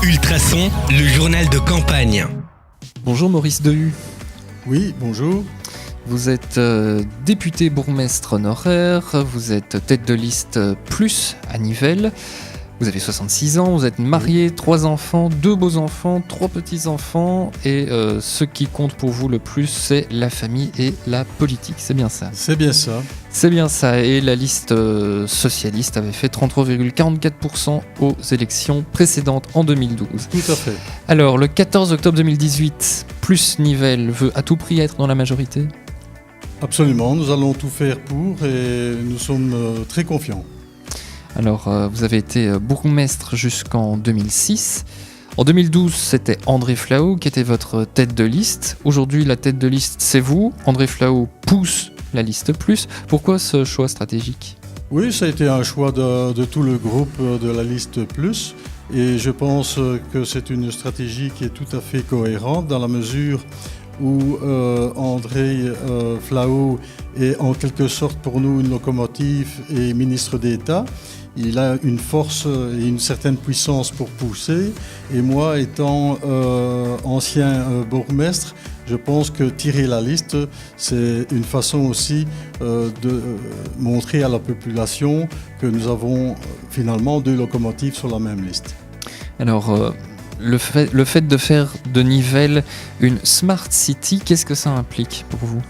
Ultrason, le journal de campagne. Bonjour Maurice Dehu. Oui, bonjour. Vous êtes député bourgmestre honoraire, vous êtes tête de liste plus à Nivelles. Vous avez 66 ans, vous êtes marié, 3 enfants, 2 beaux-enfants, 3 petits-enfants. Et ce qui compte pour vous le plus, c'est la famille et la politique. C'est bien ça? C'est bien ça. C'est bien ça. Et la liste socialiste avait fait 33,44% aux élections précédentes en 2012. Tout à fait. Alors, le 14 octobre 2018, plus Nivelles veut à tout prix être dans la majorité? Absolument, nous allons tout faire pour et nous sommes très confiants. Alors, vous avez été bourgmestre jusqu'en 2006. En 2012, c'était André Flahault qui était votre tête de liste. Aujourd'hui, la tête de liste, c'est vous. André Flahault pousse la liste plus. Pourquoi ce choix stratégique ? Oui, ça a été un choix de tout le groupe de la liste plus. Et je pense que c'est une stratégie qui est tout à fait cohérente dans la mesure où André Flahault est en quelque sorte pour nous une locomotive et ministre d'État. Il a une force et une certaine puissance pour pousser. Et moi, étant ancien bourgmestre, je pense que tirer la liste, c'est une façon aussi de montrer à la population que nous avons finalement 2 locomotives sur la même liste. Alors, le fait de faire de Nivelles une Smart City, qu'est-ce que ça implique pour vous ?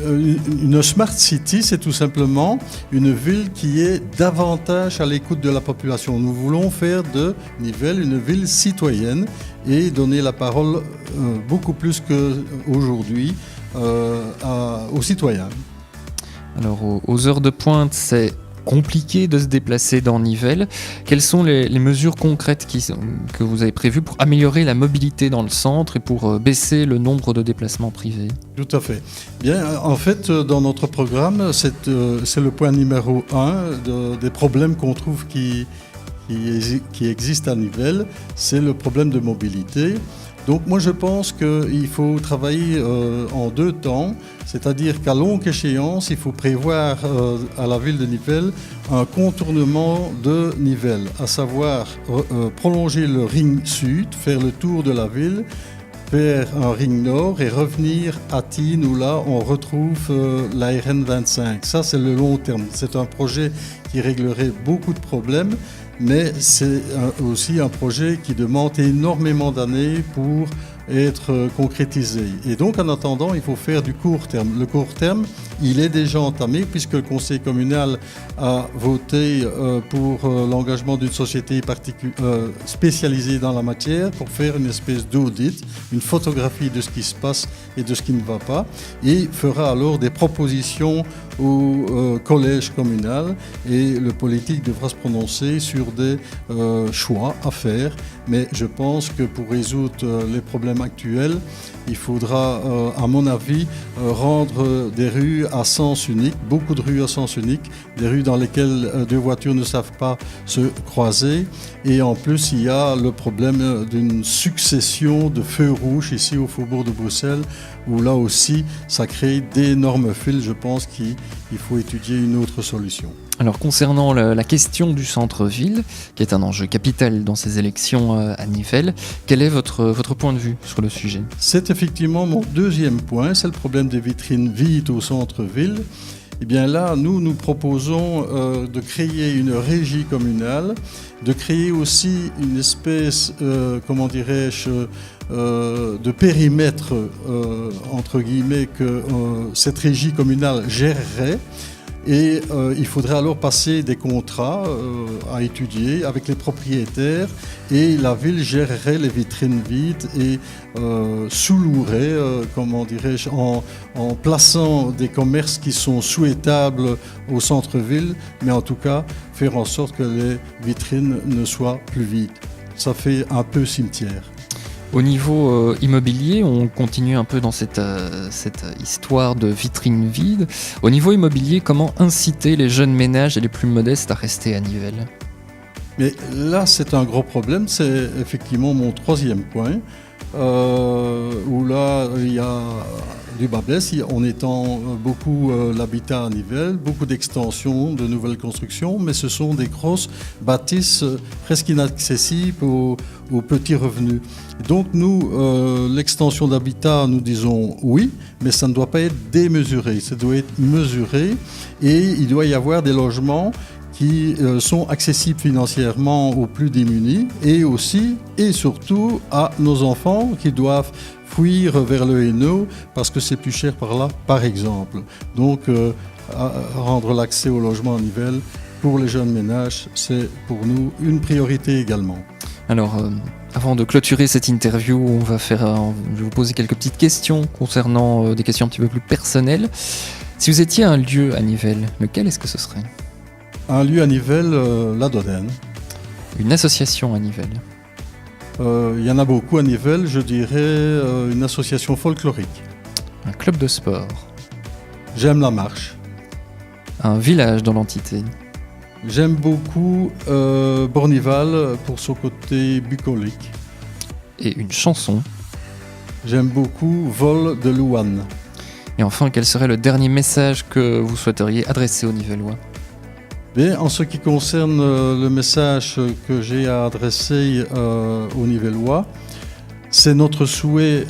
Une Smart City, c'est tout simplement une ville qui est davantage à l'écoute de la population. Nous voulons faire de Nivelles une ville citoyenne et donner la parole beaucoup plus qu'aujourd'hui aux citoyens. Alors, aux heures de pointe, c'est compliqué de se déplacer dans Nivelles. Quelles sont les mesures concrètes que vous avez prévues pour améliorer la mobilité dans le centre et pour baisser le nombre de déplacements privés ? Tout à fait. Bien, en fait, dans notre programme, c'est le point numéro 1 des problèmes qu'on trouve qui existent à Nivelles, c'est le problème de mobilité. Donc moi je pense qu'il faut travailler en 2 temps, c'est-à-dire qu'à longue échéance, il faut prévoir à la ville de Nivelles un contournement de Nivelles, à savoir prolonger le ring sud, faire le tour de la ville, faire un ring nord et revenir à Tignes où là on retrouve la RN 25. Ça c'est le long terme, c'est un projet qui réglerait beaucoup de problèmes. Mais c'est aussi un projet qui demande énormément d'années pour être concrétisé. Et donc, en attendant, il faut faire du court terme. Le court terme, il est déjà entamé puisque le conseil communal a voté pour l'engagement d'une société spécialisée dans la matière pour faire une espèce d'audit, une photographie de ce qui se passe et de ce qui ne va pas, et fera alors des propositions au collège communal et le politique devra se prononcer sur des choix à faire. Mais je pense que pour résoudre les problèmes actuels, il faudra, à mon avis, rendre des rues à sens unique, beaucoup de rues à sens unique, des rues dans lesquelles 2 voitures ne savent pas se croiser. Et en plus, il y a le problème d'une succession de feux rouges ici au faubourg de Bruxelles, où là aussi, ça crée d'énormes fils. Je pense qu'il faut étudier une autre solution. Alors concernant la question du centre-ville, qui est un enjeu capital dans ces élections à Nivelles, quel est votre point de vue sur le sujet ? C'est effectivement mon 2e point, c'est le problème des vitrines vides au centre-ville. Eh bien là, nous proposons de créer une régie communale, de créer aussi une espèce, de périmètre, entre guillemets, que cette régie communale gérerait. Et il faudrait alors passer des contrats à étudier avec les propriétaires et la ville gérerait les vitrines vides et sous-louerait, en plaçant des commerces qui sont souhaitables au centre-ville, mais en tout cas faire en sorte que les vitrines ne soient plus vides. Ça fait un peu cimetière. Au niveau immobilier, on continue un peu dans cette histoire de vitrines vides. Au niveau immobilier, comment inciter les jeunes ménages et les plus modestes à rester à Nivelles ? Mais là, c'est un gros problème. C'est effectivement mon 3e point. où là, il y a du Bas-Blesse, on étend beaucoup l'habitat à Nivelles, beaucoup d'extensions, de nouvelles constructions, mais ce sont des grosses bâtisses presque inaccessibles aux petits revenus. Donc nous, l'extension d'habitat, nous disons oui, mais ça ne doit pas être démesuré, ça doit être mesuré et il doit y avoir des logements qui sont accessibles financièrement aux plus démunis et aussi et surtout à nos enfants qui doivent fuir vers le Hainaut parce que c'est plus cher par là, par exemple. Donc, rendre l'accès au logement à Nivelles pour les jeunes ménages, c'est pour nous une priorité également. Alors, avant de clôturer cette interview, je vais vous poser quelques petites questions concernant des questions un petit peu plus personnelles. Si vous étiez un lieu à Nivelles, lequel est-ce que ce serait ? Un lieu à Nivelles, la Dodène. Une association à Nivelles. Il y en a beaucoup à Nivelles, je dirais une association folklorique. Un club de sport. J'aime la marche. Un village dans l'entité. J'aime beaucoup Bornival pour son côté bucolique. Et une chanson. J'aime beaucoup Vol de Louane. Et enfin, quel serait le dernier message que vous souhaiteriez adresser aux Nivellois ? Bien, en ce qui concerne le message que j'ai à adresser aux Nivellois, c'est notre souhait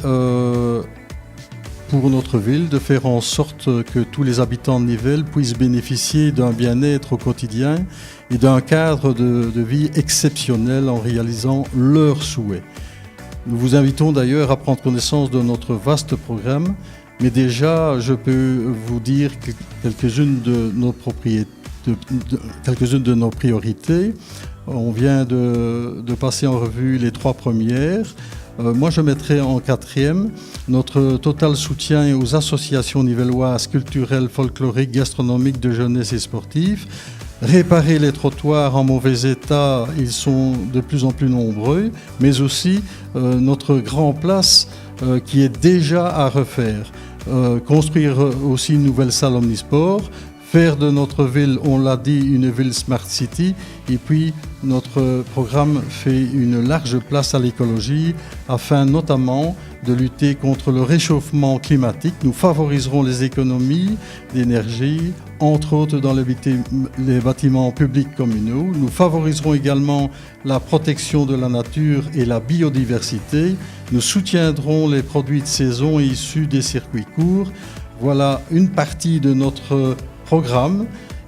pour notre ville de faire en sorte que tous les habitants de Nivelles puissent bénéficier d'un bien-être au quotidien et d'un cadre de vie exceptionnel en réalisant leurs souhaits. Nous vous invitons d'ailleurs à prendre connaissance de notre vaste programme, mais déjà je peux vous dire que quelques-unes de nos priorités. On vient de passer en revue les 3 premières. Moi, je mettrai en 4e notre total soutien aux associations nivelloises culturelles, folkloriques, gastronomiques, de jeunesse et sportives. Réparer les trottoirs en mauvais état, ils sont de plus en plus nombreux, mais aussi notre grand place qui est déjà à refaire. Construire aussi une nouvelle salle omnisport, faire de notre ville, on l'a dit, une ville Smart City, et puis notre programme fait une large place à l'écologie afin notamment de lutter contre le réchauffement climatique. Nous favoriserons les économies d'énergie, entre autres dans les bâtiments publics communaux. Nous favoriserons également la protection de la nature et la biodiversité. Nous soutiendrons les produits de saison issus des circuits courts. Voilà une partie de notre programme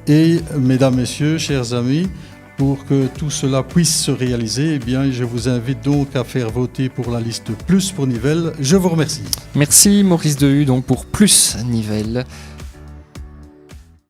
et, mesdames, messieurs, chers amis, pour que tout cela puisse se réaliser, eh bien, je vous invite donc à faire voter pour la liste Plus pour Nivelles. Je vous remercie. Merci Maurice Dehu donc pour Plus Nivelles.